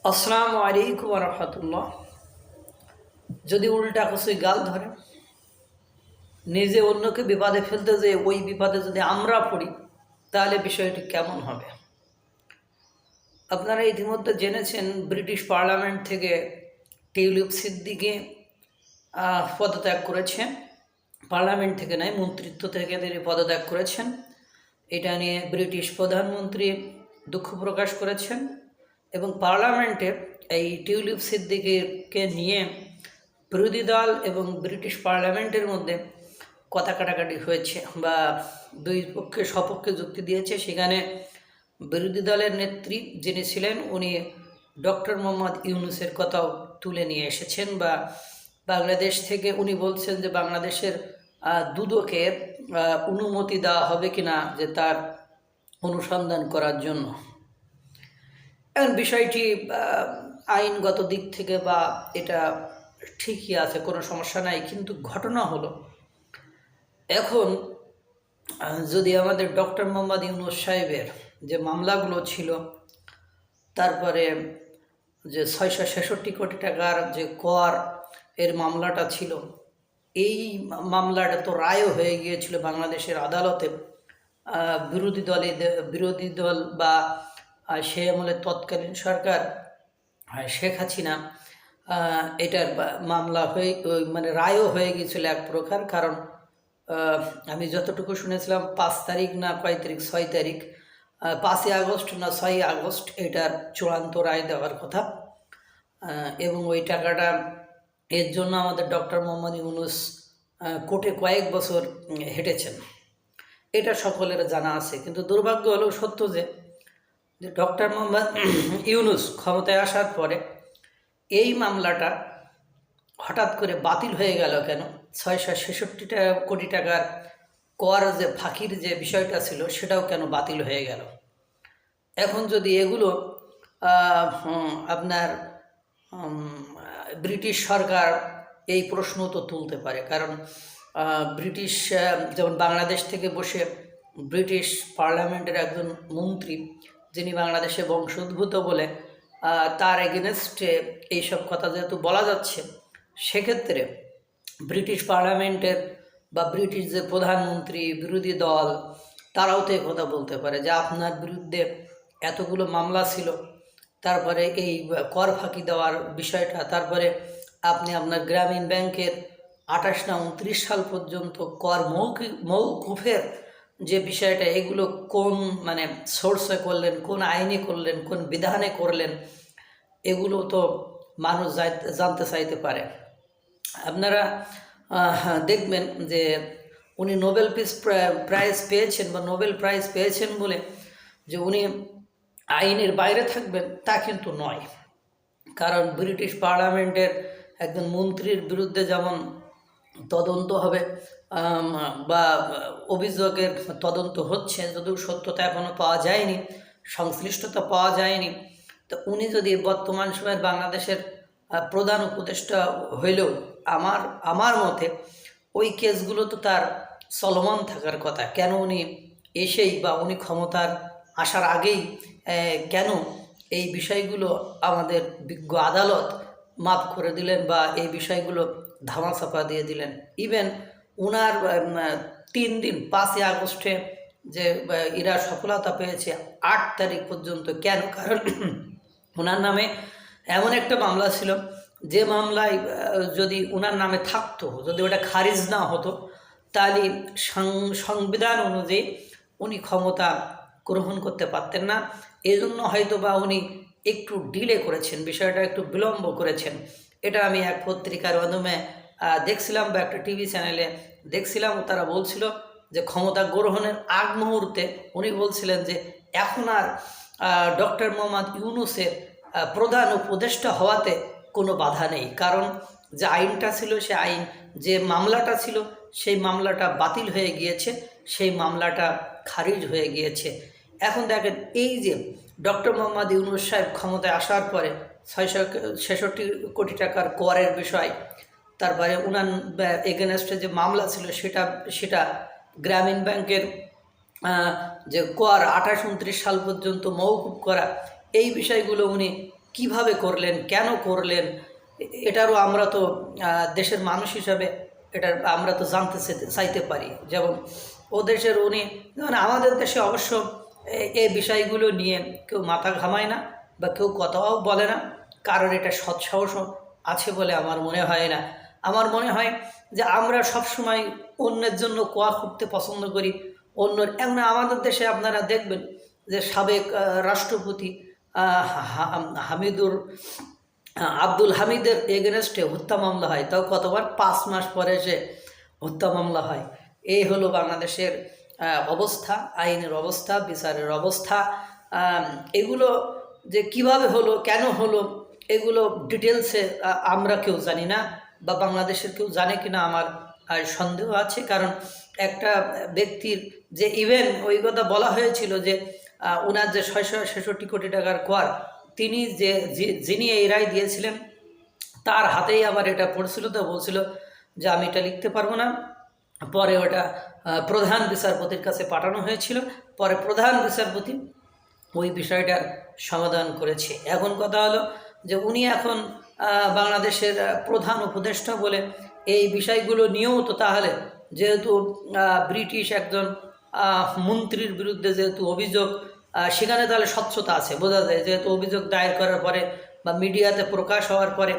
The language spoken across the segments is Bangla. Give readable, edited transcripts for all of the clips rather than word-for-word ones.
আসসালামু আলাইকুম রহমতুল্লাহ। যদি উল্টা কিছুই গাল ধরে, নিজে অন্যকে বিপদে ফেলতে যে ওই বিপদে যদি আমরা পড়ি, তাহলে বিষয়টি কেমন হবে? আপনারা ইতিমধ্যে জেনেছেন, ব্রিটিশ পার্লামেন্ট থেকে টিউলিপ সিদ্দিকী পদত্যাগ করেছেন। পার্লামেন্ট থেকে নয়, মন্ত্রিত্ব থেকে তিনি পদত্যাগ করেছেন। এটা নিয়ে ব্রিটিশ প্রধানমন্ত্রী দুঃখ প্রকাশ করেছেন এবং পার্লামেন্টে এই টিউলিপ সিদ্দিকীকে নিয়ে বিরোধী দল এবং ব্রিটিশ পার্লামেন্টের মধ্যে কথা কাটাকাটি হয়েছে বা দুই পক্ষে সপক্ষে যুক্তি দিয়েছে। সেখানে বিরোধী দলের নেত্রী যিনি ছিলেন, উনি ডক্টর মোহাম্মদ ইউনূসের কথাও তুলে নিয়ে এসেছেন বা বাংলাদেশ থেকে উনি বলছেন যে বাংলাদেশের দুদকের অনুমতি দেওয়া হবে কিনা যে তার অনুসন্ধান করার জন্য। এখন বিষয়টি আইনগত দিক থেকে বা এটা ঠিকই আছে, কোনো সমস্যা নাই, কিন্তু ঘটনা হলো এখন যদি আমাদের ডক্টর মোহাম্মদ ইউনূস সাহেবের যে মামলাগুলো ছিল, তারপরে যে 666 কোটি টাকার যে কর এর মামলাটা ছিল, এই মামলাটা তো রায়ও হয়ে গিয়েছিল বাংলাদেশের আদালতে। বিরোধী দল বা সে আমলে তৎকালীন সরকার শেখ হাসিনা এটার মামলা হয়ে মানে রায়ও হয়ে গিয়েছিল এক প্রকার। কারণ আমি যতটুকু শুনেছিলাম 5 তারিখ না কয় তারিখ, 6 তারিখ, 5ই আগস্ট না 6ই আগস্ট এটার চূড়ান্ত রায় দেওয়ার কথা। এবং ওই টাকাটা এর জন্য আমাদের ডক্টর মোহাম্মদ ইউনূস কোর্টে কয়েক বছর হেঁটেছেন, এটা সকলের জানা আছে। কিন্তু দুর্ভাগ্য হলো সত্য যে ডক্টর মোহাম্মদ ইউনূস ক্ষমতায় আসার পরে এই মামলাটা হঠাৎ করে বাতিল হয়ে গেল কেন? 666 কোটি টাকার কর যে ফাঁকির যে বিষয়টা ছিল, সেটাও কেন বাতিল হয়ে গেল? এখন যদি এগুলো আপনার ব্রিটিশ সরকার এই প্রশ্ন তো তুলতে পারে, কারণ ব্রিটিশ যেমন বাংলাদেশ থেকে বসে ব্রিটিশ পার্লামেন্টের একজন মন্ত্রী, যিনি বাংলাদেশে বংশোদ্ভূত বলে তার এগেনস্টে এইসব কথা যেহেতু বলা যাচ্ছে, সেক্ষেত্রে ব্রিটিশ পার্লামেন্টের বা ব্রিটিশ যে প্রধানমন্ত্রী, বিরোধী দল, তারাও তো কথা বলতে পারে যে আপনার বিরুদ্ধে এতগুলো মামলা ছিল, তারপরে এই কর ফাঁকি দেওয়ার বিষয়টা, তারপরে আপনি আপনার গ্রামীণ ব্যাংকের 28 না 29 সাল পর্যন্ত কর মৌকুফের যে বিষয়টা, এগুলো কোন মানে সোর্সে করলেন, কোন আইনে করলেন, কোন বিধানে করলেন, এগুলো তো মানুষ জানতে চাইতে পারে। আপনারা দেখবেন যে উনি নোবেল প্রাইজ পেয়েছেন বা নোবেল প্রাইজ পেয়েছেন বলে যে উনি আইনের বাইরে থাকবেন তা কিন্তু নয়। কারণ ব্রিটিশ পার্লামেন্টের একজন মন্ত্রীর বিরুদ্ধে যেমন তদন্ত হবে বা অভিযোগের তদন্ত হচ্ছে, যদিও সত্যতা এখনও পাওয়া যায়নি, সংশ্লিষ্টতা পাওয়া যায়নি, তো উনি যদি বর্তমান সময়ের বাংলাদেশের প্রধান উপদেষ্টা হইলেও আমার মতে ওই কেসগুলো তো তার চলমান থাকার কথা। কেন উনি এসেই বা উনি ক্ষমতার আসার আগেই কেন এই বিষয়গুলো আমাদের বিজ্ঞ আদালত মাফ করে দিলেন বা এই বিষয়গুলো ধামাচাপা দিয়ে দিলেন? ইভেন ওনার 3 দিন 5ই আগস্টে যে এরা সফলতা পেয়েছে 8 তারিখ পর্যন্ত, কেন? কারণ ওনার নামে এমন একটা মামলা ছিল যে মামলায় যদি ওনার নামে থাকতো, যদি ওটা খারিজ না হতো, তাহলে সংবিধান অনুযায়ী উনি ক্ষমতা গ্রহণ করতে পারতেন না। এই জন্য হয়তো বা উনি একটু ডিলে করেছেন, বিষয়টা একটু বিলম্ব করেছেন। এটা আমি এক পত্রিকার মাধ্যমে দেখছিলাম বা একটা টিভি চ্যানেলে দেখছিলাম, তারা বলছিল যে ক্ষমতা গ্রহণের আগ মুহূর্তে উনি বলছিলেন যে এখন আর ডক্টর মোহাম্মদ ইউনূসের প্রধান উপদেষ্টা হওয়াতে কোনো বাধা নেই। কারণ যে আইনটা ছিল, সে আইন, যে মামলাটা ছিল, সেই মামলাটা বাতিল হয়ে গিয়েছে, সেই মামলাটা খারিজ হয়ে গিয়েছে। এখন দেখেন, এই যে ডক্টর মোহাম্মদ ইউনূস সাহেব ক্ষমতায় আসার পরে 666 কোটি টাকার করের বিষয়, তারপরে উনার এগেনস্টে যে মামলা ছিল সেটা গ্রামীণ ব্যাংকের যে কর 28-29 সাল পর্যন্ত মওকুফ করা, এই বিষয়গুলো উনি কিভাবে করলেন, কেন করলেন, এটারও আমরা তো দেশের মানুষ হিসাবে এটার আমরা তো জানতে চাইতে পারি। যেমন ও দেশের উনি, যেমন আমাদের দেশে অবশ্য এই বিষয়গুলো নিয়ে কেউ মাথা ঘামায় না বা কেউ কথাও বলে না, কারণ এটা সৎসাহসও আছে বলে আমার মনে হয় না। আমার মনে হয় যে আমরা সবসময় অন্যের জন্য কোয়া খুঁড়তে পছন্দ করি। অন্যের এমন আমাদের দেশে আপনারা দেখবেন যে সাবেক রাষ্ট্রপতি আব্দুল হামিদের এগেনস্টে হত্যা মামলা হয়, তাও কতবার 5 মাস পরে সে হত্যা মামলা হয়। এই হলো বাংলাদেশের অবস্থা, আইনের অবস্থা, বিচারের অবস্থা। এগুলো যে কিভাবে হলো, কেন হলো, এগুলো ডিটেলসে আমরা কেউ জানি না, বা বাংলাদেশের কেউ জানে কিনা আমার সন্দেহ আছে। কারণ একটা ব্যক্তির যে ইভেন ওই কথা বলা হয়েছিল যে ওনার যে 666 কোটি টাকার কর, তিনি যিনি এই রায় দিয়েছিলেন তার হাতেই আবার এটা পড়ছিল, তো বলছিল যে আমি এটা লিখতে পারবো না। পরে ওটা প্রধান বিচারপতির কাছে পাঠানো হয়েছিল, পরে প্রধান বিচারপতি ওই বিষয়টার সমাধান করেছে। এখন কথা হলো যে উনি এখন বাংলাদেশের প্রধান উপদেষ্টা বলে এই বিষয়গুলো নিয়েও তো তাহলে যেহেতু ব্রিটিশ একজন মন্ত্রীর বিরুদ্ধে যেহেতু অভিযোগ, সেখানে তাহলে স্বচ্ছতা আছে, বোঝা যায়। যেহেতু অভিযোগ দায়ের করার পরে বা মিডিয়াতে প্রকাশ হওয়ার পরে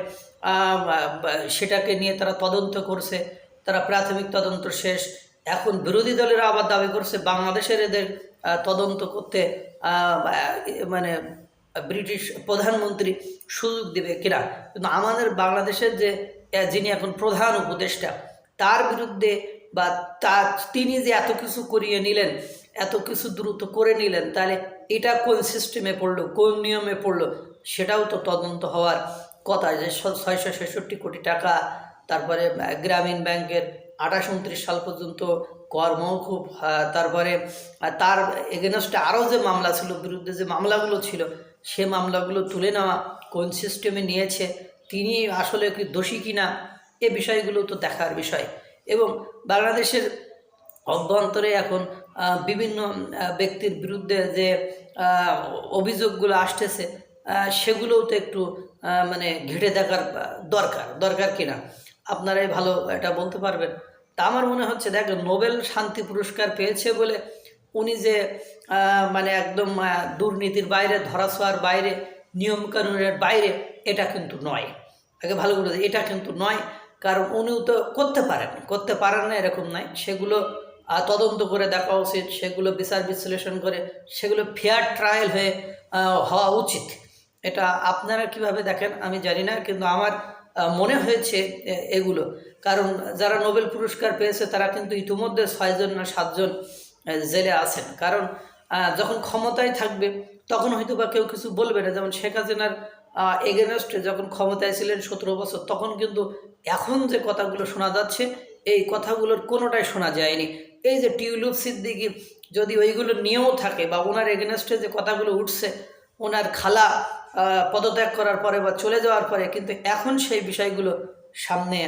সেটাকে নিয়ে তারা তদন্ত করছে, তারা প্রাথমিক তদন্ত শেষ। এখন বিরোধী দলেরা আবার দাবি করছে বাংলাদেশের এদের তদন্ত করতে মানে ব্রিটিশ প্রধানমন্ত্রী সুযোগ দেবে কিনা। কিন্তু আমাদের বাংলাদেশের যে যিনি এখন প্রধান উপদেষ্টা, তার বিরুদ্ধে বা তিনি যে এত কিছু করিয়ে নিলেন, এত কিছু দ্রুত করে নিলেন, তাহলে এটা কোন সিস্টেমে পড়লো, কোন নিয়মে পড়লো, সেটাও তো তদন্ত হওয়ার কথা। যে 666 কোটি টাকা, তারপরে গ্রামীণ ব্যাংকের 28-29 সাল পর্যন্ত কর মওকুফ, তারপরে তার এগেনস্টে আরও যে মামলা ছিল, বিরুদ্ধে যে মামলাগুলো ছিল, সে মামলাগুলো তুলে নেওয়া কোন সিস্টেমে নিয়েছে, তিনি আসলে কি দোষী কিনা, এ বিষয়গুলো তো দেখার বিষয়। এবং বাংলাদেশের অভ্যন্তরে এখন বিভিন্ন ব্যক্তির বিরুদ্ধে যে অভিযোগগুলো আসতেছে, সেগুলোও তো একটু মানে ঘেঁটে দেখার দরকার কিনা, আপনারাই ভালো এটা বলতে পারবেন। তা আমার মনে হচ্ছে, দেখেন, নোবেল শান্তি পুরস্কার পেয়েছে বলে উনি যে মানে একদম দুর্নীতির বাইরে, ধরাছোঁয়ার বাইরে, নিয়মকানুনের বাইরে, এটা কিন্তু নয়। আগে ভালো করে, এটা কিন্তু নয়। কারণ উনিও তো করতে পারেন না এরকম নয়, সেগুলো তদন্ত করে দেখা উচিত, সেগুলো বিচার বিশ্লেষণ করে সেগুলো ফেয়ার ট্রায়াল হওয়া উচিত। এটা আপনারা কিভাবে দেখেন আমি জানি না, কিন্তু আমার মনে হয়েছে এগুলো। কারণ যারা নোবেল পুরস্কার পেয়েছে তারা কিন্তু ইতিমধ্যে 6 জন না 7 জন জেলে আছেন। কারণ যখন ক্ষমতায় থাকবে তখন হয়তো বা কেউ কিছু বলবে না। যেমন শেখ হাসিনার এগেনস্টে যখন ক্ষমতায় ছিলেন 17 বছর, তখন কিন্তু এখন যে কথাগুলো শোনা যাচ্ছে, এই কথাগুলোর কোনোটাই শোনা যায়নি। এই যে টিউলিপ সিদ্দিকী যদি ওইগুলো নিয়েও থাকে, বা ওনার এগেনস্টে যে কথাগুলো উঠছে, ওনার খালা পদত্যাগ করার পরে বা চলে যাওয়ার পরে, কিন্তু এখন সেই বিষয়গুলো সামনে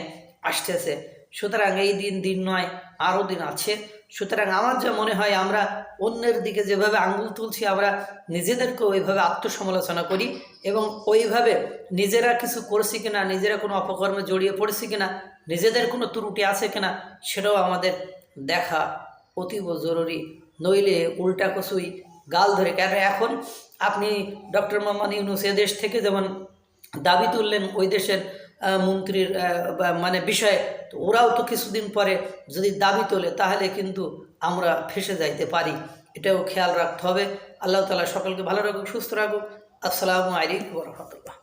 আসতেছে। সুতরাং এই দিন নয়, আরও দিন আছে। সুতরাং আমার যা মনে হয়, আমরা অন্যের দিকে যেভাবে আঙ্গুল তুলছি, আমরা নিজেদেরকেও ওইভাবে আত্মসমালোচনা করি, এবং ওইভাবে নিজেরা কিছু করছি কিনা, নিজেরা কোনো অপকর্মে জড়িয়ে পড়ছি কিনা, নিজেদের কোনো ত্রুটি আছে কিনা, সেটাও আমাদের দেখা অতীব জরুরি। নইলে উল্টা কচুই গাল ধরে। কেন এখন আপনি ডক্টর মোহাম্মদ ইউনূস এদেশ থেকে যেমন দাবি তুললেন ওই দেশের মন্ত্রীর মানে বিষয়ে, তো ওরাও তো কিছুদিন পরে যদি দাবি তোলে, তাহলে কিন্তু আমরা ফেসে যাইতে পারি। এটাও খেয়াল রাখতে হবে। আল্লাহ তাআলা সকলকে ভালো রাখুক, সুস্থ রাখুক। আসসালামু আলাইকুম ওয়া রাহমাতুল্লাহ।